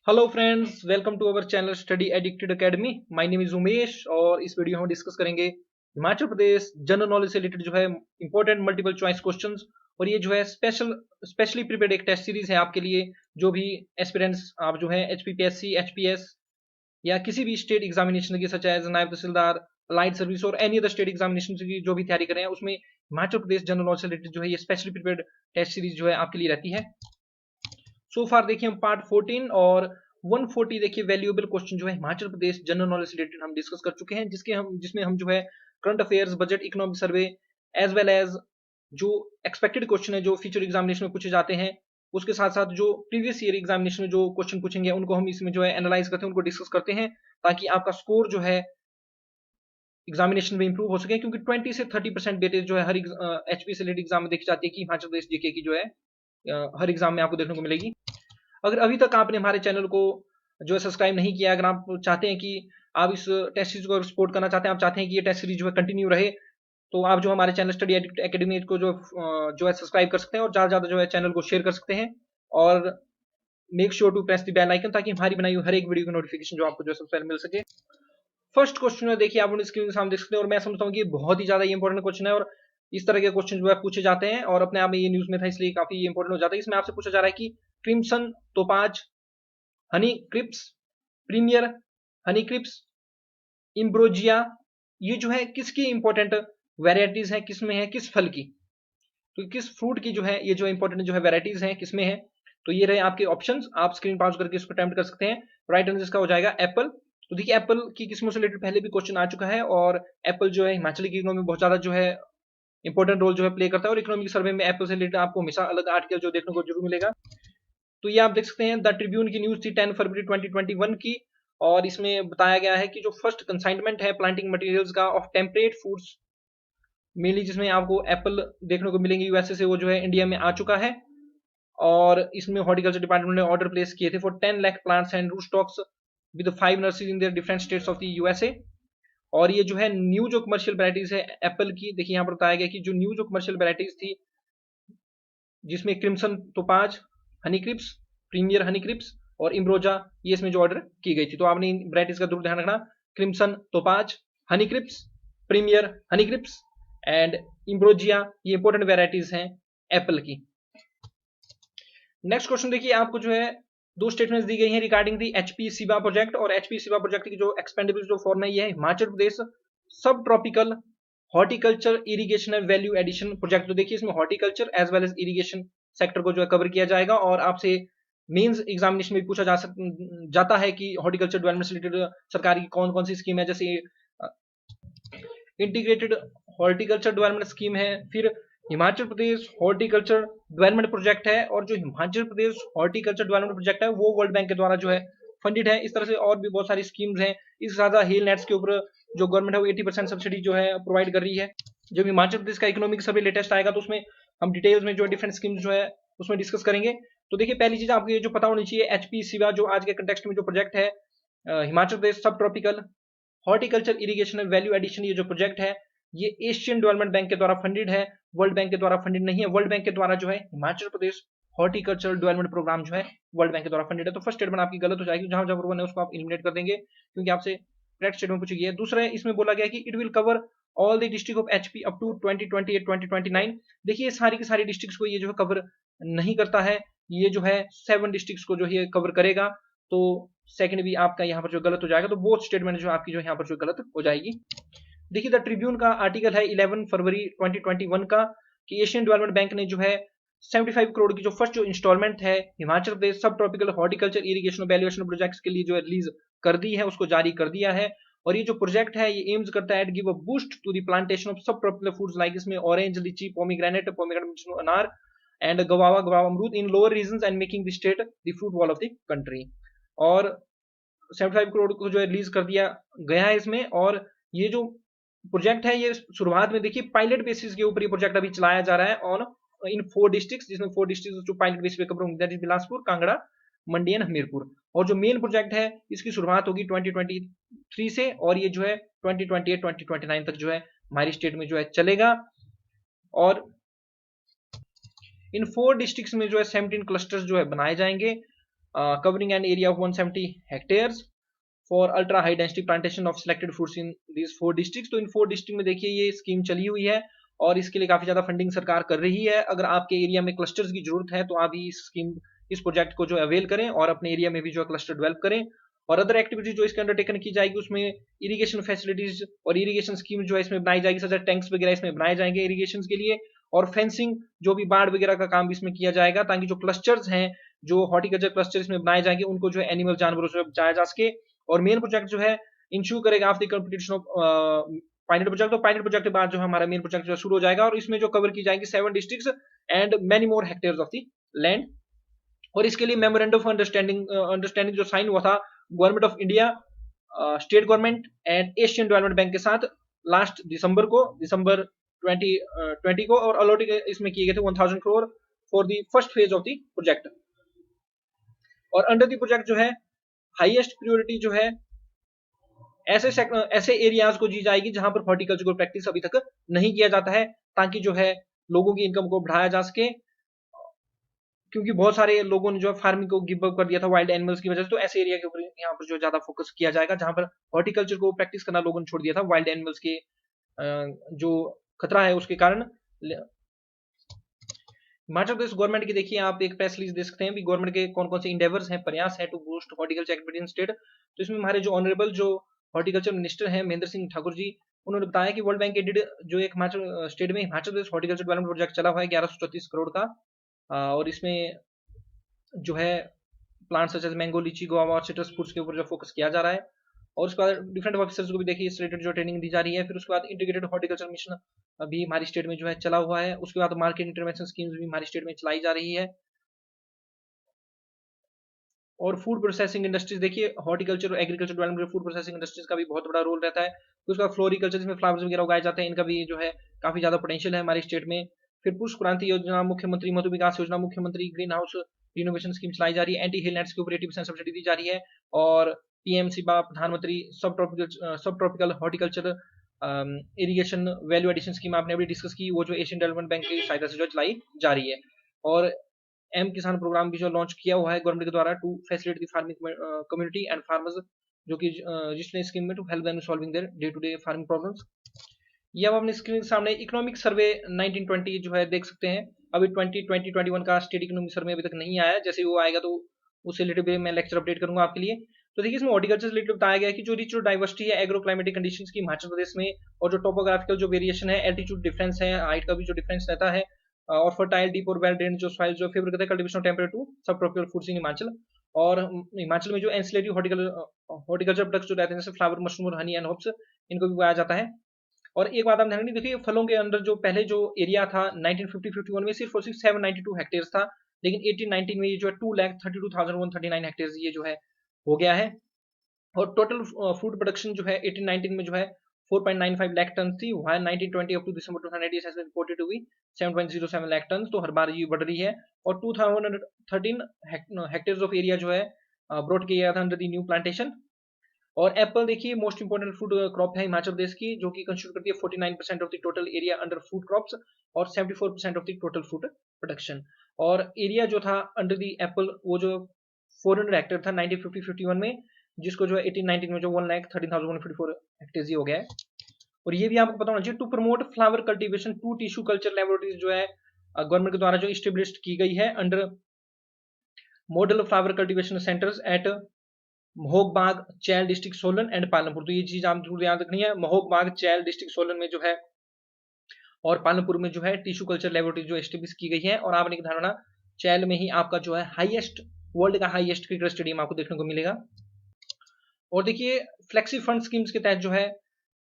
Hello friends, welcome to our channel study addicted academy. My name is Umesh और इस video में हम discuss करेंगे हिमाचल प्रदेश जनरल नॉलेज से रिलेटेड जो है इंपॉर्टेंट मल्टीपल चॉइस क्वेश्चंस। और ये जो है स्पेशली प्रिपेयर्ड एक टेस्ट सीरीज है आपके लिए। जो भी एस्पिरेंट्स आप जो है एचपीपीएससी, एचपीएस या किसी भी स्टेट एग्जामिनेशन की सच एज नायब तहसीलदार, अलाइड सर्विस और एनी अदर स्टेट एग्जामिनेशन की जो भी तैयारी कर रहे हैं, उसमें हिमाचल प्रदेश जनरल नॉलेज से रिलेटेड जो है ये स्पेशली प्रिपेयर्ड टेस्ट सीरीज जो है आपके लिए रहती है। सो फार देखिए हम पार्ट 14 और 140 देखिए वैल्यूएबल क्वेश्चन जो है हिमाचल प्रदेश जनरल नॉलेज से रिलेटेड हम डिस्कस कर चुके हैं, जिसमें हम जो है current affairs, budget, economic survey as well as जो एक्सपेक्टेड क्वेश्चन है जो फ्यूचर एग्जामिनेशन में पूछे जाते हैं, उसके साथ साथ जो प्रीवियस ईयर एग्जामिनेशन में जो क्वेश्चन पूछेंगे उनको हम इसमें जो है एनालाइज करते हैं, उनको डिस्कस करते हैं, ताकि आपका स्कोर जो है एग्जामिनेशन में इंप्रूव हो सके। क्योंकि 20 से 30% वेटेज जो है हर एचपी से रिलेटेड एग्जाम में देखी जाती है कि हिमाचल प्रदेश जीके की जो है हर एग्जाम में आपको देखने को मिलेगी। अगर अभी तक आपने हमारे चैनल को जो है सब्सक्राइब नहीं किया, अगर आप चाहते हैं कि आप इस टेस्ट सीरीज को सपोर्ट करना चाहते हैं, आप चाहते हैं कि ये टेस्ट सीरीज जो है कंटिन्यू रहे, तो आप जो हमारे चैनल स्टडी एकेडमी को जो है सब्सक्राइब कर सकते हैं और ज़्यादा से ज़्यादा जो है चैनल को शेयर कर सकते हैं। और make sure to press the bell icon, ताकि हमारी बनाई हुई हर एक वीडियो की नोटिफिकेशन जो आपको जो है सबसे पहले मिल सके। फर्स्ट क्वेश्चन है, देखिए आप उन स्क्रीन के सामने देख सकते हैं और मैं समझता हूँ कि बहुत ही ज्यादा इंपॉर्टेंट क्वेश्चन है। और इस तरह के क्वेश्चन जो है पूछे जाते हैं और अपने आप में ये न्यूज में था इसलिए काफी इंपॉर्टेंट हो जाता है। इसमें आपसे पूछा जा रहा है कि Crimson Topaz, Honey Cripps, premiere Honey Crisp, Ambrosia, ये जो है किसकी इंपॉर्टेंट वेराइटीज है, किसमें है, किस फल की, तो किस फ्रूट की जो है ये जो इंपॉर्टेंट जो है वेराइटीज है, किसमें है। तो ये रहे आपके ऑप्शंस, आप स्क्रीन पॉज करके इसको अटेम्प्ट कर सकते हैं। राइट आंसर इसका हो जाएगा एप्पल। तो देखिए एप्पल की किस्मों से रिलेटेड पहले भी क्वेश्चन आ चुका है और एप्पल जो है हिमाचल की इकोनॉमी में बहुत ज्यादा जो है इंपॉर्टेंट रोल जो है प्ले करता है। और इकोनॉमिक सर्वे में एप्पल से रिलेटेड आपको हमेशा अलग आर्टिकल जो देखने को जरूर मिलेगा। तो ये आप देख सकते हैं, द ट्रिब्यून की न्यूज थी 10 फरवरी 2021 की। और इसमें बताया गया है कि जो फर्स्ट कंसाइनमेंट है प्लांटिंग मटेरियल्स का ऑफ टेम्परेट फूड्स मेनली, जिसमें आपको एप्पल देखने को मिलेंगे यूएसए से, वो जो है इंडिया में आ चुका है। और इसमें हॉर्टिकल्चर डिपार्टमेंट ने ऑर्डर प्लेस किए थे for 10 lakh plants and root stocks with 5 nurseries in their different states of the USA. और ये जो है न्यू जो कमर्शियल वैराइटीज है एप्पल की, देखिए यहाँ पर बताया गया कि जो न्यू जो कमर्शियल वैराइटीज थी, जिसमें crimson topaz, Honey Cripps, premiere Honey crisps और इम्ब्रोजा, ये इसमें जो ऑर्डर की गई थी। तो आपने इन वैराइटीज का जरूर ध्यान रखना, Crimson topaz, Honey Cripps, premiere Honey Crisp and Ambrosia, ये इंपॉर्टेंट वैराइटीज हैं एप्पल की। नेक्स्ट क्वेश्चन देखिए, आपको जो है दो स्टेटमेंट्स दी गई हैं regarding the HP Shiva project. और एचपी सिवा प्रोजेक्ट की जो एक्सपेंडेबल जो फॉर्म है ये है Himachal Pradesh subtropical horticulture irrigation and value addition project. तो देखिए इसमें horticulture as well as irrigation sector को जो है कवर किया जाएगा। और आपसे मेंस एग्जामिनेशन में पूछा जाता है कि हॉर्टिकल्चर डेवलपमेंट से रिलेटेड सरकार की कौन कौन सी स्कीम है, जैसे इंटीग्रेटेड हॉर्टिकल्चर डेवलपमेंट स्कीम है, फिर Himachal Pradesh horticulture development project है। और जो Himachal Pradesh horticulture development project है वो वर्ल्ड बैंक के द्वारा जो है फंडेड है। इस तरह से और भी बहुत सारी स्कीम्स हैं। इससे ज्यादा हेल नेट्स के ऊपर जो गवर्नमेंट है वो 80% सब्सिडी जो है प्रोवाइड कर रही है। जब हिमाचल प्रदेश का इकोनॉमिक सर्वे लेटेस्ट आएगा तो उसमें हम डिटेल्स में जो डिफरेंट स्कीम्स जो है उसमें डिस्कस करेंगे। तो देखिए पहली चीज आपको ये जो पता होनी चाहिए, एचपी सिवा जो आज के कंटेक्स्ट में जो प्रोजेक्ट है Himachal Pradesh subtropical horticulture irrigation and value addition, ये जो प्रोजेक्ट है ये एशियन डेवलपमेंट बैंक के द्वारा फंडेड है, वर्ल्ड बैंक के द्वारा फंडेड नहीं है। वर्ल्ड बैंक के द्वारा जो है हिमाचल प्रदेश हॉर्टिकल्चर डेवलपमेंट प्रोग्राम जो है वर्ल्ड बैंक के द्वारा फंडेड है। तो फर्स्ट स्टेटमेंट आपकी गलत हो जाएगी, जहां जहां वन है उसको आप एलिमिनेट कर देंगे, क्योंकि आपसे करेक्ट स्टेटमेंट पूछी गई है। दूसरा है, इसमें बोला गया कि it will cover all the district of HP up to 2028-2029। देखिए सारी की सारी डिस्ट्रिक्ट्स को ये जो है कवर नहीं करता है, ये जो है 7 डिस्ट्रिक्ट्स को जो है कवर करेगा। तो सेकंड भी आपका यहाँ पर जो गलत हो जाएगा, तो बोथ स्टेटमेंट जो आपकी जो यहाँ पर जो गलत हो जाएगी। देखिए द ट्रिब्यून का आर्टिकल है 11 फरवरी 2021 का, कि एशियन डेवलपमेंट बैंक ने जो है 75 करोड़ की जो फर्स्ट जो इंस्टॉलमेंट है Himachal Pradesh subtropical horticulture irrigation valuation projects के लिए जो है रिलीज कर दी है, उसको जारी कर दिया है। और ये जो प्रोजेक्ट है ये एम्स करता है give a boost to the plantation of subtropical foods like इसमें ऑरेंज, लीची, पोमीग्रेनेट, अनार एंड गवावा अमरूद in lower region and making the state the fruit wall of the country. और 75 करोड़ को जो है रिलीज कर दिया गया है इसमें। और ये जो प्रोजेक्ट है ये शुरुआत में देखिए पायलट बेसिस के ऊपर ये प्रोजेक्ट अभी चलाया जा रहा है ऑन इन 4 डिस्ट्रिक्ट्स, जिसमें 4 डिस्ट्रिक्ट्स जो पायलट बेसिस पे कवर होंगे, that is Bilaspur, Kangra, Mandi and Hamirpur. और जो मेन प्रोजेक्ट है इसकी शुरुआत होगी 2023 से और ये जो है 2028-2029 तक जो है हमारी स्टेट में जो है चलेगा। और इन 4 डिस्ट्रिक्ट्स में जो है 17 क्लस्टर्स जो है बनाए जाएंगे। covering an area of 170 hectares for ultra high density plantation of selected foods in these 4 district. तो इन 4 डिस्ट्रिक्ट में देखिए ये स्कीम चली हुई है और इसके लिए काफी ज्यादा फंडिंग सरकार कर रही है। अगर आपके एरिया में क्लस्टर्स की जरूरत है तो आप इस स्कीम, इस प्रोजेक्ट को जो अवेल करें और अपने एरिया में भी जो क्लस्टर डेवलप करें। और अदर एक्टिविटी जो इसके अंडरटेकन की जाएगी उसमें इरिगेशन फैसिलिटीज और इरिगेशन स्कीम जो है इसमें बनाई जाएगी, सच टैंक्स वगैरह इसमें बनाए जाएंगे इरिगेशन के लिए, और फेंसिंग जो भी बाढ़ वगैरह का काम भी इसमें किया जाएगा, ताकि जो क्लस्टर्स हैं, जो हॉर्टिकल्चर क्लस्टर इसमें बनाए जाएंगे, उनको जो है एनिमल जानवरों से बचाया जा सके। और मेन प्रोजेक्ट जो है इंश्योर करेगा after completion of pilot project. तो पायलट प्रोजेक्ट के बाद जो हमारा मेन प्रोजेक्ट जो शुरू हो जाएगा और इसमें जो कवर की जाएंगी 7 districts and many more hectares of the land. और इसके लिए मेमोरेंडम ऑफ अंडरस्टैंडिंग जो साइन हुआ था government of India, state government and Asian development bank के साथ लास्ट दिसंबर 2020 को, और अलॉट इसमें किए गए थे 1000 crore for the first phase of the project. और अंडर द प्रोजेक्ट जो है हाईएस्ट प्रायोरिटी जो है ऐसे एरियाज को दी जाएगी जहां पर हॉर्टिकल्चर को प्रैक्टिस अभी तक नहीं किया जाता है, ताकि जो है लोगों की इनकम को बढ़ाया जा सके, क्योंकि बहुत सारे लोगों ने जो है फार्मिंग को गिव अप कर दिया था वाइल्ड एनिमल्स की वजह से। तो ऐसे एरिया के ऊपर यहाँ पर जो ज्यादा फोकस किया जाएगा जहां पर हॉर्टिकल्चर को प्रैक्टिस करना लोगों ने छोड़ दिया था वाइल्ड एनिमल्स के जो खतरा है उसके कारण। हिमाचल प्रदेश गवर्नमेंट की देखिए आप एक प्रेस रिलीज दे सकते हैं भी गवर्नमेंट के कौन कौन से इंडेवर्स हैं, प्रयास है to boost horticulture activity in state. तो इसमें हमारे जो ऑनरेबल जो हॉर्टिकल्चर मिनिस्टर हैं महेंद्र सिंह ठाकुर जी, उन्होंने बताया कि वर्ल्ड बैंक एडेड जो एक हिमाचल स्टेट में Himachal Pradesh horticulture development project चला हुआ है 1134 करोड़ का, और इसमें जो है प्लांट सच एज मैंगो, लीची, गुआवा और सिट्रस फ्रूट्स के ऊपर जो फोकस किया जा रहा है। और उसके बाद डिफरेंट ऑफिसर्स को भी देखिए इस रिलेटेड जो ट्रेनिंग दी जा रही है। फिर उसके बाद इंटीग्रेटेड हॉर्टिकल्चर मिशन अभी हमारी स्टेट में जो है चला हुआ है। उसके बाद मार्केट इंटरवेंशन स्कीम्स भी हमारी स्टेट में चलाई जा रही है। और फूड प्रोसेसिंग इंडस्ट्रीज देखिए हॉर्टिकल्चर और एग्रीकल्चर डेवलपमेंट में फूड प्रोसेसिंग इंडस्ट्रीज का भी बहुत बड़ा रोल रहता है। फिर उसका फ्लोरिकल्चर जिसमें फ्लावर्स वगैरह उगाए जाते हैं, इनका भी जो है काफी ज्यादा पोटेंशियल है हमारी स्टेट में। फिर पुष्प क्रांति योजना, मुख्यमंत्री मधु विकास योजना, मुख्यमंत्री ग्रीन हाउस रिनोवेशन स्कीम चलाई जा रही है, एंटी हिल नेट्स के ऊपर 80% सब्सिडी दी जा रही है, और पीएमसीबा प्रधानमंत्री subtropical horticulture irrigation value addition scheme आपने अभी डिस्कस की, वो जो एशियन डेवलपमेंट बैंक की सहायता से जो चलाई जा रही है। और एम किसान प्रोग्राम भी जो लॉन्च किया हुआ है गवर्नमेंट के द्वारा to facilitate the farming community and farmers, जो कि जिसने स्कीम में to help them solving their day to day farming problems. ये आप अपने स्क्रीन के सामने इकोनॉमिक सर्वे 1920 जो है देख सकते हैं। अभी 2020-21 का स्टेट इकोनॉमिक सर्वे अभी तक नहीं आया, जैसे वो आएगा तो उससे रिलेटेड मैं लेक्चर अपडेट करूंगा आपके लिए। तो देखिए इसमें हॉर्टिकल्चर से रिलेटेड बताया गया है कि जो रिच डाइवर्सिटी है एग्रो क्लाइमेटिक कंडीशंस की हिमाचल प्रदेश में, और जो टोपोग्राफिकल जो वेरिएशन है, एल्टीट्यूड डिफरेंस है, हाइट का भी जो डिफरेंस रहता है, और फर्टाइल डीप और वेल ड्रेन्ड जो सॉइल जो फेवर करता है कल्टीवेशन ऑफ टेम्परेट टू सब ट्रॉपिकल फूड्स इन हिमाचल। और हिमाचल में जो एंसिलरी हॉर्टिकल्चर प्रोडक्ट्स जो रहते हैं जैसे फ्लावर, मशरूम और हनी एंड होप्स, इनको भी उगाया जाता है। और एक बात आप ध्यान रखिए, देखिए फलों के अंदर जो पहले जो एरिया था 1950-51 में सिर्फ और सिर्फ 792 हेक्टेयर था, लेकिन 1819 में ये जो है 2,32,139 हेक्टेयर ये जो है हो गया है। और टोटल फूड प्रोडक्शन जो है 1819 में जो है 4.95 लाख टन थी, वहाँ 1920 up to December 2018 has been reported to be 7.07 lakh ton, तो हर बार ये बढ़ रही है। और 2013 हेक्टेयर्स ऑफ एरिया जो है ब्रॉट किया था अंडर द न्यू प्लांटेशन। और एप्पल देखिए मोस्ट इंपोर्टेंट फूड क्रॉप है हिमाचल प्रदेश की, जो कि कंस्टिट्यूट करती है 49% of the total area under food crops और 74% of the total food production. और एरिया जो था अंडर द एप्पल वो जो 400 हेक्टेयर था 1950-51 में, जिसको जो है 1819 में जो 1,13,154 हेक्टेयर हो गया है। और ये भी आपको पता होना चाहिए to promote flower cultivation to tissue culture laboratories जो है गवर्नमेंट के द्वारा जो इस्टेब्लिश की गई है under model flower cultivation centres at Mahogbagh, Chail district Solan and Palampur. तो ये चीज आप जरूर याद रखनी है, महोगबाग, चैल डिस्ट्रिक्ट सोलन में जो है और पालमपुर में जो है टिश्यू कल्चर लेबोरेटरी जो एस्टेब्लिश की गई है। और आपने धारणा चैल में ही आपका जो है हाईएस्ट वर्ल्ड का हाईएस्ट क्रिकेट स्टेडियम आपको देखने को मिलेगा। और देखिए फ्लेक्सी फंड स्कीम्स के तहत जो है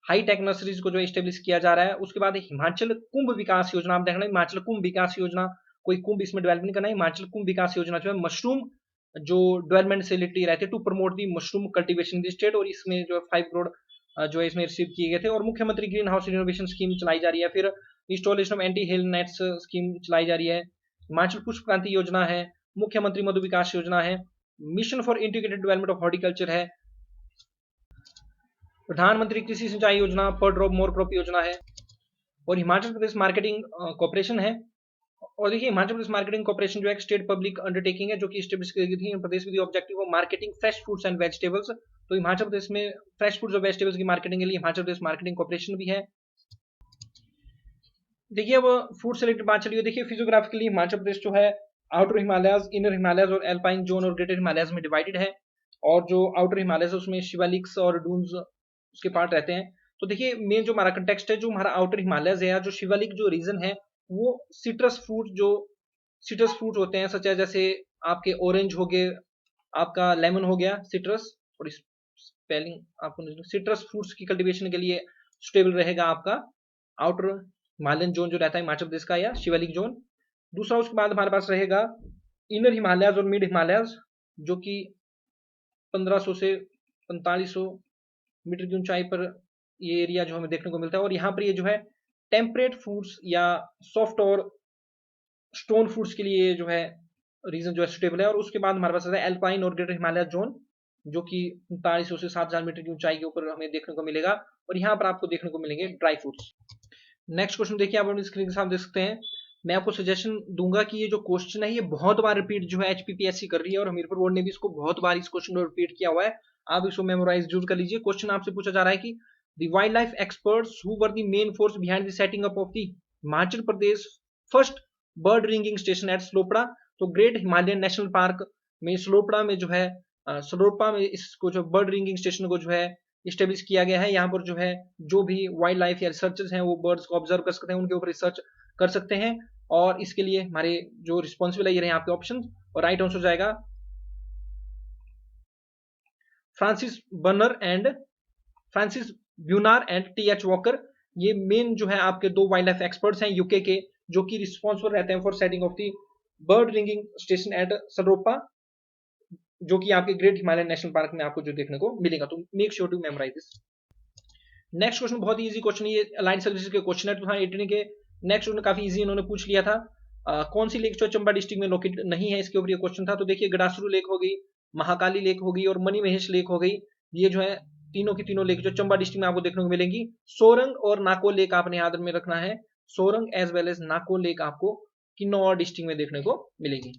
हाई टेक नर्सरीज को जो एस्टेब्लिश किया जा रहा है। उसके बाद हिमाचल कुंभ विकास योजना, आप देखना हिमाचल कुंभ विकास योजना, कोई कुंभ इसमें डेवलप नहीं करना है, हिमाचल कुंभ विकास योजना जो है मशरूम जो डेवलपमेंट से रिलेटेड रहते हैं to promote the mushroom cultivation in the state, और इसमें जो है 5 करोड़ जो है इसमें रिसीव किए गए थे। और मुख्यमंत्री ग्रीन हाउस रिनोवेशन स्कीम चलाई जा रही है। फिर installation of anti hill nets scheme चलाई जा रही है। हिमाचल पुष्प क्रांति योजना है, मुख्यमंत्री मधु विकास योजना है, mission for integrated development of horticulture है, प्रधानमंत्री कृषि सिंचाई योजना, पर ड्रॉप मोर क्रॉप योजना है, और हिमाचल प्रदेश मार्केटिंग कॉर्पोरेशन है, और देखिए हिमाचल प्रदेश मार्केटिंग कॉर्पोरेशन जो है एक स्टेट पब्लिक अंडरटेकिंग है जो कि एस्टेब्लिश की गई थी Pradesh with objective of marketing fresh fruits and vegetables. तो हिमाचल प्रदेश में फ्रेश फ्रूट्स और वेजिटेबल्स की मार्केटिंग के लिए हिमाचल प्रदेश मार्केटिंग कॉर्पोरेशन भी है। देखिए अब फूड से रिलेटेड बात चलिए। देखिए फिजियोग्राफिकली हिमाचल प्रदेश जो है आउटर हिमालयस, इनर हिमालयस और एल्पाइन जोन और ग्रेटर हिमालयस में डिवाइडेड है। और जो आउटर हिमालयस है उसमें शिवालिक्स और डून्स उसके पार्ट रहते हैं। तो देखिए मेन जो हमारा कंटेक्स्ट है, जो हमारा आउटर हिमालयस है या जो शिवालिक जो रीजन है वो सिट्रस फ्रूट होते हैं, सच है जैसे आपके ऑरेंज हो गए, आपका लेमन हो गया, सिट्रस। थोड़ी स्पेलिंग आपको, सिट्रस फ्रूट्स की कल्टीवेशन के लिए सुटेबल रहेगा आपका आउटर हिमालयन जोन जो रहता है हिमाचल प्रदेश का, या शिवालिक जोन। दूसरा उसके बाद हमारे पास रहेगा इनर हिमालयस और मिड हिमालयस, जो कि 1500 से 4500 मीटर की ऊंचाई पर ये एरिया जो हमें देखने को मिलता है। और यहाँ पर ये जो है टेम्परेट फूड्स या सॉफ्ट और स्टोन फूड्स के लिए जो है रीजन जो है सुटेबल है। और उसके बाद हमारे पास है एल्पाइन और ग्रेटर हिमालय जोन, जो कि 4500 से 7000 मीटर की ऊंचाई के ऊपर हमें देखने को मिलेगा। और यहाँ पर आपको देखने को मिलेंगे ड्राई फ्रूट्स। नेक्स्ट क्वेश्चन देखिए, आप अपनी स्क्रीन के सामने देख सकते हैं। मैं आपको सजेशन दूंगा कि ये जो क्वेश्चन है ये बहुत बार रिपीट जो है एचपीपीएससी कर रही है, और हमीरपुर बोर्ड ने भी इसको बहुत बार इस क्वेश्चन को रिपीट किया हुआ है। आप इसको मेमोराइज जरूर कर लीजिए। क्वेश्चन आपसे पूछा जा रहा है कि the wildlife experts who were the main force behind the setting up of the Himachal Pradesh first bird ringing station at Slopra. तो ग्रेट हिमालयन नेशनल पार्क में स्लोपड़ा में जो है स्लोपा में इसको जो बर्ड रिंगिंग स्टेशन को जो है इस्टेब्लिश किया गया है। यहाँ पर जो है जो भी वाइल्ड लाइफ या रिसर्चर्स हैं वो बर्ड्स को ऑब्जर्व कर सकते हैं, उनके ऊपर रिसर्च कर सकते हैं। और इसके लिए हमारे जो रिस्पॉन्सिबल है ये रहे आपके ऑप्शन। और राइट आंसर जाएगा Francis Berner and Francis Bunar and T H. Walker. ये मेन जो है आपके दो वाइल्ड लाइफ एक्सपर्ट्स हैं यूके के, जो कि रिस्पॉन्सिबल रहते हैं for setting off the bird ringing station at Saropa, जो कि आपके ग्रेट हिमालयन नेशनल पार्क में आपको जो देखने को मिलेगा। तो make sure to memorise this. Next question बहुत ही इजी क्वेश्चन है, ये अलाइड सर्विसेज के क्वेश्चन है 2018 के। नेक्स्ट क्वेश्चन काफी इजी इन्होंने पूछ लिया था। कौन सी लेक जो चंबा डिस्ट्रिक्ट में लोकेट नहीं है, इसके ऊपर ये क्वेश्चन था। तो देखिए गडासरू लेक हो गई, महाकाली लेक हो गई और मणि महेश लेक हो गई। ये जो है तीनों की तीनों लेक जो चंबा डिस्ट्रिक्ट में आपको देखने को मिलेंगी। सोरंग और नाको लेक आपने याद में रखना है। सोरंग एज वेल एज नाको लेक आपको किन्नौर डिस्ट्रिक्ट में देखने को मिलेगी।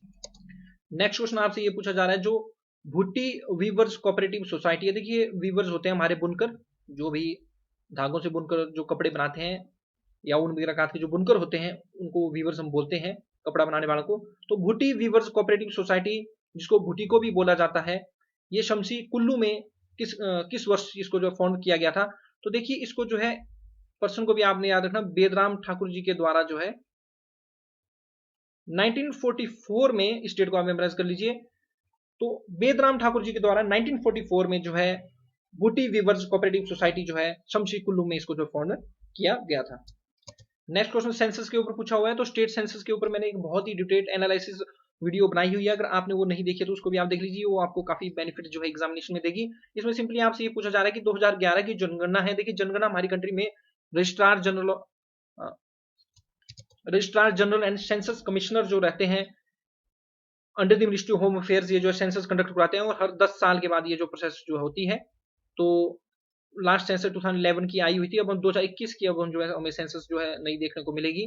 नेक्स्ट क्वेश्चन आपसे ये पूछा जा रहा है, जो भुट्टी वीवर्स कोऑपरेटिव सोसाइटी है। देखिए वीवर्स होते हैं हमारे बुनकर, जो भी धागों से बुनकर जो कपड़े बनाते हैं या ऊन वगैरह काट के जो बुनकर होते हैं उनको वीवर्स हम बोलते हैं, कपड़ा बनाने वालों को। तो भुट्टी वीवर्स कोऑपरेटिव सोसाइटी, जिसको भुट्टी को भी बोला जाता है, ये शमसी कुल्लू में किस वर्ष इसको जो फाउंड किया गया था। तो देखिए इसको जो है पर्सन को भी आपने याद रखना, बेदराम ठाकुर जी के द्वारा जो है 1944 में, इस डेट को आप मेमोराइज कर लीजिए। तो बेदराम ठाकुर जी के द्वारा 1944 में जो है बूटी वीवर्स कोऑपरेटिव सोसाइटी जो है शमशी कुल्लू में इसको जो फाउंड किया गया था। नेक्स्ट क्वेश्चन सेंसस के ऊपर पूछा हुआ है। तो स्टेट सेंसस के ऊपर मैंने एक बहुत ही डिटेल्ड एनालिसिस वीडियो बनाई हुई है, अगर आपने वो नहीं देखी तो उसको भी आप देख लीजिए, वो आपको काफी बेनिफिट जो है एग्जामिनेशन में देगी। इसमें सिंपली आपसे ये पूछा जा रहा है कि 2011 की जनगणना है। देखिए जनगणना हमारी कंट्री में registrar general and census commissioner जो रहते हैं under the ministry of home affairs, ये जो सेंसस कंडक्ट कराते हैं और हर 10 साल के बाद ये जो प्रोसेस जो होती है। तो लास्ट सेंसस 2011 की आई हुई थी, अब हम 2021 की अब हम जो है हमें सेंसस जो है नहीं देखने को मिलेगी।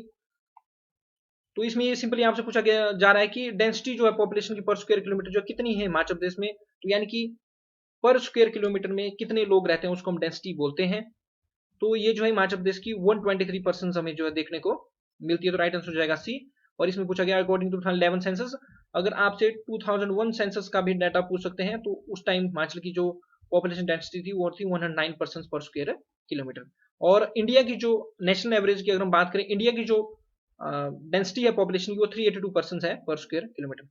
तो इसमें ये सिंपली आपसे पूछा गया जा रहा है कि डेंसिटी जो है पॉपुलेशन की पर स्क्वायर किलोमीटर जो कितनी है हिमाचल प्रदेश में। तो यानी कि पर स्क्वायर किलोमीटर में कितने लोग रहते हैं उसको हम डेंसिटी बोलते हैं। तो ये जो है हिमाचल प्रदेश की 123% हमें जो है देखने को मिलती है। तो राइट आंसर हो जाएगा सी। और इसमें पूछा गया अकॉर्डिंग टू 2011 सेंसस। अगर आपसे 2001 सेंसस का भी डाटा पूछ सकते हैं तो उस टाइम हिमाचल की जो पॉपुलेशन डेंसिटी थी वो थी 109% पर स्क्वायर किलोमीटर। और इंडिया की जो नेशनल एवरेज की अगर हम बात करें, इंडिया की जो डेंसिटी है पॉपुलेशन की वो 382% है पर स्क्वायर किलोमीटर।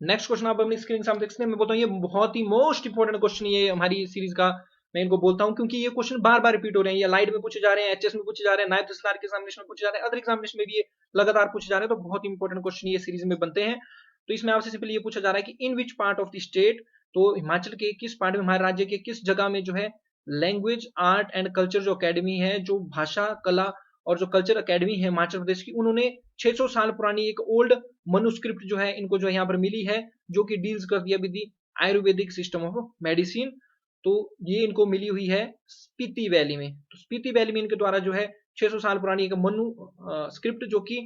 नेक्स्ट क्वेश्चन आप अपनी स्क्रीन सामने देख सकते हैं। मैं बोलता हूँ ये बहुत ही मोस्ट इंपोर्टेंट क्वेश्चन ये हमारी सीरीज का, मैं इनको बोलता हूँ क्योंकि ये क्वेश्चन बार बार रिपीट हो रहे हैं। ये लाइट में पूछे जा रहे हैं, एचएस में पूछे जा रहे हैं, नायब तहसीलदार के एग्जामिनेशन में पूछे जा रहे हैं, अदर एग्जामिनेशन में भी ये लगातार पूछे जा रहे हैं। तो बहुत इंपॉर्टेंट क्वेश्चन ये सीरीज में बनते हैं। तो इसमें आपसे सिंपली ये पूछा जा रहा है कि in which part of the state, तो हिमाचल के किस पार्ट में, हमारे राज्य के किस जगह में जो है लैंग्वेज आर्ट एंड कल्चर जो अकेडमी है, जो भाषा कला और जो कल्चर अकेडमी है हिमाचल प्रदेश की, उन्होंने 600 साल पुरानी एक ओल्ड मनुस्क्रिप्ट जो है इनको जो यहाँ पर मिली है, जो कि डील्स कर दिया with the Ayurvedic system of medicine. तो ये इनको मिली हुई है स्पीति वैली में। तो स्पीति वैली में इनके द्वारा जो है 600 साल पुरानी एक मनु स्क्रिप्ट जो कि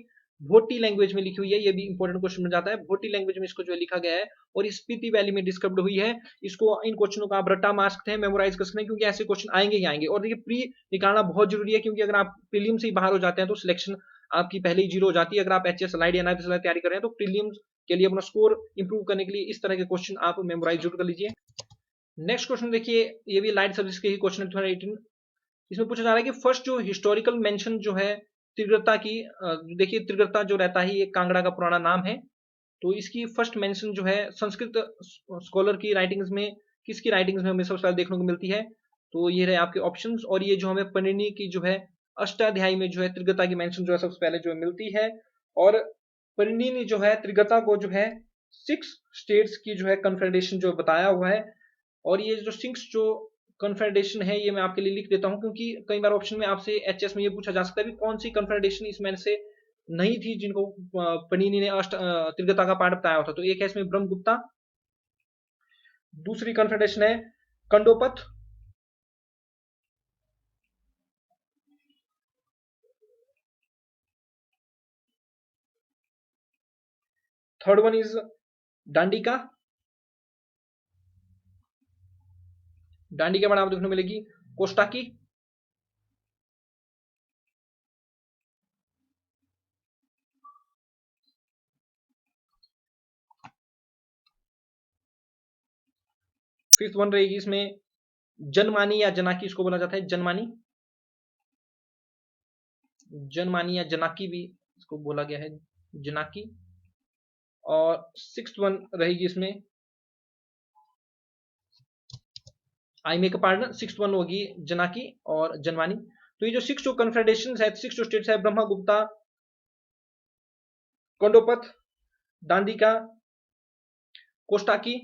भोटी लैंग्वेज में लिखी हुई है। ये भी इंपॉर्टेंट क्वेश्चन बन जाता है। भोटी लैंग्वेज में इसको जो है लिखा गया है और स्पीति वैली में डिस्कवर्ड हुई है। इसको इन क्वेश्चनों का आप रट्टा मार सकते हैं, मेमोराइज कर सकते हैं, क्योंकि ऐसे क्वेश्चन आएंगे ही आएंगे। और देखिए प्री निकालना बहुत जरूरी है, क्योंकि अगर आप प्रीलिम से ही बाहर हो जाते हैं तो सिलेक्शन आपकी पहले ही जीरो हो जाती है। अगर आप एचएस एलाइड या नाइफ तैयारी कर रहे हैं तो प्रीलिम्स के लिए अपना स्कोर इंप्रूव करने के लिए इस तरह के क्वेश्चन आप मेमोराइज जरूर कर लीजिए। नेक्स्ट क्वेश्चन देखिए, ये भी लाइट सब्जेक्ट के ही क्वेश्चन है 2018। इसमें पूछा जा रहा है कि फर्स्ट जो हिस्टोरिकल मेंशन जो है त्रिगर्ता की, देखिए त्रिगर्ता जो रहता है ये कांगड़ा का पुराना नाम है। तो इसकी फर्स्ट मेंशन जो है संस्कृत स्कॉलर की राइटिंग्स में, किसकी राइटिंग्स में हमें सबसे पहले देखने को मिलती है? तो ये रहे आपके ऑप्शंस। और ये जो हमें पनिनी की जो है अष्टाध्यायी में जो है त्रिगर्ता की मेंशन जो है सबसे पहले जो है मिलती है। और पनिनी ने जो है त्रिगर्ता को जो है 6 स्टेट्स की जो है कन्फेडरेशन जो बताया हुआ है। और ये जो 6 जो कन्फेडरेशन है ये मैं आपके लिए लिख देता हूं, क्योंकि कई बार ऑप्शन में आपसे एचएस में ये पूछा जा सकता है कि कौन सी कन्फेडरेशन इसमें से नहीं थी जिनको पनीनी ने त्रिगर्ता का पाठ बताया होता। तो एक है इसमें ब्रह्मगुप्ता, दूसरी कन्फेडरेशन है कंडोपथ, थर्ड वन इज डांडिका, डांडिका में आपको देखने मिलेगी कोस्टाकी, फिफ्थ वन रहेगी इसमें जनमानी या जनाकी, इसको बोला जाता है जनमानी, जनमानी या जनाकी भी इसको बोला गया है जनाकी। और सिक्स्थ वन रहेगी इसमें, I make partner, sixth one होगी जनाकी और जनवानी। तो ये जो 6 जो कन्फेडरेशन है, 6 जो स्टेट्स है, ब्रह्मगुप्ता, कोंडोपथ, दांडिका, कोस्टाकी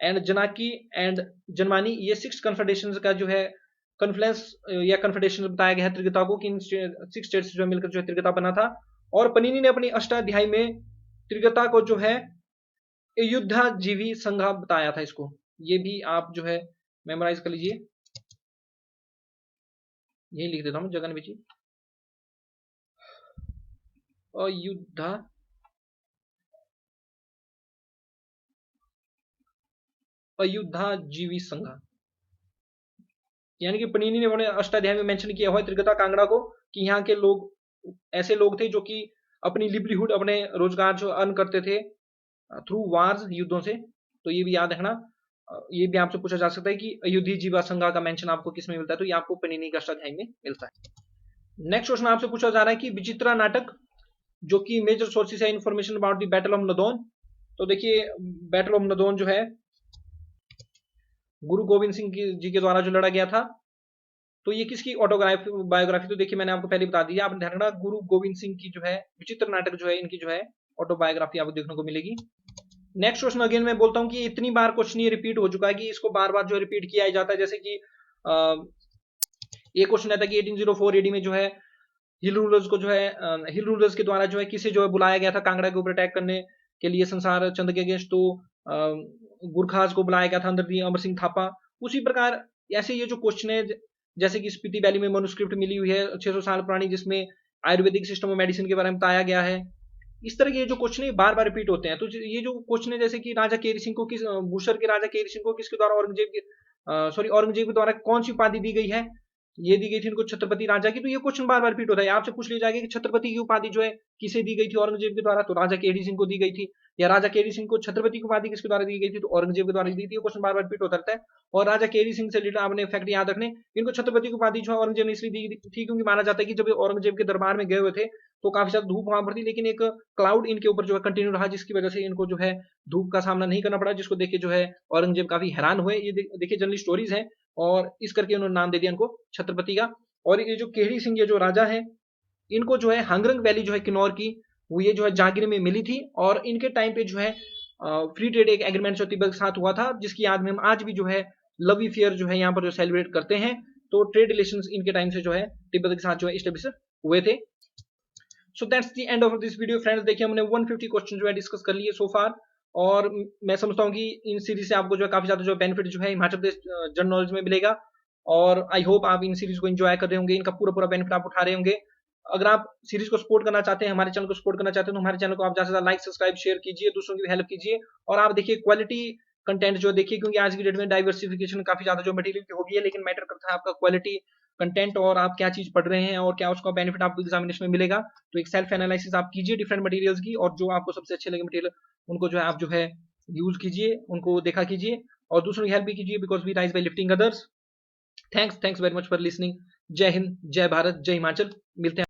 एंड जनाकी एंड जनमानी, ये 6 कन्फेडरेशन का जो है कन्फ्लुएंस या कन्फेडरेशन बताया गया है त्रिगर्ता को, कि इन 6 स्टेट्स जो मिलकर जो है त्रिगर्ता बना था। और पनीनी ने अपनी अष्टाध्यायी में त्रिगर्ता को जो है युद्धाजीवी संघ बताया था इसको। ये भी आप जो है मेमोराइज कर लीजिए, यही लिख देता हूं जगन विची, अयुद्धा अयुद्धाजीवी संघ, यानी कि पनीनी ने उन्हें अष्टाध्याय में मेंशन किया हुआ है त्रिगर्ता कांगड़ा को, कि यहाँ के लोग ऐसे लोग थे जो कि अपनी लिवलीहुड, अपने रोजगार जो अर्न करते थे थ्रू वार्स, युद्धों से। तो ये भी याद रखना। ये भी आपसे पूछा जा सकता है कि अयुद्धि जीवा संघा का मेंशन आपको किसमें मिलता है? तो ये आपको पनीनी का अष्टाध्याय में मिलता है। नेक्स्ट क्वेश्चन आपसे पूछा जा रहा है कि विचित्रा नाटक जो कि मेजर सोर्सेस है information about the battle of Nadaun. तो देखिए बैटल ऑफ नदौन जो है गुरु गोविंद सिंह जी के द्वारा जो लड़ा गया था। तो ये किसकी ऑटोग्राफी बायोग्राफी? तो देखिए मैंने आपको पहले बता दिया, आपने ध्यान रखना गुरु गोविंद सिंह की जो है विचित्र नाटक जो है इनकी जो है ऑटोबायोग्राफी आपको देखने को मिलेगी। नेक्स्ट क्वेश्चन अगेन मैं बोलता हूं कि इतनी बार क्वेश्चन ये रिपीट हो चुका है कि इसको बार बार जो है रिपीट किया जाता है। जैसे कि ये क्वेश्चन रहता है कि 1804 एडी में जो है हिल रूलर्स को जो है हिल रूलर्स के द्वारा जो है किसे जो है बुलाया गया था कांगड़ा के ऊपर अटैक करने के लिए संसार चंद के अगेंस्ट। तो गुरखाज को बुलाया गया था अंदर दी अमर सिंह थापा। उसी प्रकार ऐसे ये जो क्वेश्चन है, जैसे कि स्पीति वैली में मनुस्क्रिप्ट मिली हुई है 600 साल पुरानी, जिसमें आयुर्वेदिक सिस्टम ऑफ मेडिसिन के बारे में बताया गया है। इस तरह के ये जो क्वेश्चन है बार बार रिपीट होते हैं। तो ये जो क्वेश्चन है, जैसे कि राजा केरी सिंह को किस बूसर के राजा केरी सिंह को किसके द्वारा औरंगजेब के द्वारा कौन सी उपाधि दी गई है? ये दी गई थी इनको छत्रपति राजा की। तो ये क्वेश्चन बार बार रिपीट होता है। आपसे पूछ लिया जाएगा कि छत्रपति की उपाधि जो है किसे दी गई थी औरंगजेब के द्वारा? तो राजा केरी सिंह को दी गई थी। या राजा केरी सिंह को छत्रपति की उपाधि किसके द्वारा दी गई थी? तो औरंगजेब के द्वारा दी थी। ये क्वेश्चन बार बार रिपीट होता रहता है। और राजा केरी सिंह से रिलेटेड आपने फैक्ट याद रखने, इनको छत्रपति की उपाधि जो है औरंगजेब ने इसलिए दी थी क्योंकि माना जाता है कि जब औरंगजेब के दरबार में गए हुए थे तो काफी ज्यादा धूप वहां पर थी, लेकिन एक क्लाउड इनके ऊपर जो है कंटिन्यू रहा, जिसकी वजह से इनको जो है धूप का सामना नहीं करना पड़ा, जिसको देख के जो है औरंगजेब काफी हैरान हुए। ये देखिए जनरली स्टोरीज है, और इस करके उन्होंने नाम दे दिया इनको छत्रपति का। और ये जो केहरी सिंह ये जो राजा है, इनको जो है हांगरंग वैली जो है किन्नौर की, वो ये जो है जागीर में मिली थी। और इनके टाइम पे जो है फ्री ट्रेड एक एग्रीमेंट जो तिब्बत के साथ हुआ था, जिसकी याद में हम आज भी जो है लवी फेयर जो है यहाँ पर जो सेलिब्रेट करते हैं। तो ट्रेड रिलेशंस इनके टाइम से जो है तिब्बत के साथ जो है स्टेब्लिश हुए थे। So that's the end of this video friends. देखिए हमने 150 क्वेश्चन जो है डिस्कस कर लिए सो फार, और मैं समझता हूँ कि इन सीरीज से आपको जो है काफी ज्यादा जो बेनिफिट जो है हिमाचल प्रदेश जनरल नॉलेज में मिलेगा। और आई होप आप इन सीरीज को एंजॉय कर रहे होंगे, इनका पूरा पूरा बेनिफिट आप उठा रहे होंगे। अगर आप सीरीज को सपोर्ट करना चाहते हैं, हमारे चैनल को सपोर्ट करना चाहते हैं, तो हमारे चैनल को आप ज्यादा से ज्यादा लाइक सब्सक्राइब शेयर कीजिए, दूसरों की भी हेल्प कीजिए। और आप देखिए क्वालिटी कंटेंट जो देखिए, क्योंकि आज की डेट में डाइवर्सिफिकेशन काफी ज्यादा जो मटेरियल की हो गई है, लेकिन मैटर करता है आपका क्वालिटी कंटेंट और आप क्या चीज पढ़ रहे हैं और क्या उसका बेनिफिट आपको एग्जामिनेशन में मिलेगा। तो एक सेल्फ एनालिसिस आप कीजिए डिफरेंट मटेरियल्स की, और जो आपको सबसे अच्छे लगे मटेरियल उनको जो है आप जो है यूज कीजिए, उनको देखा कीजिए और दूसरों की हेल्प भी कीजिए, because we rise by lifting others. Thanks very much for listening. जय हिंद, जय भारत, जय हिमाचल। मिलते हैं।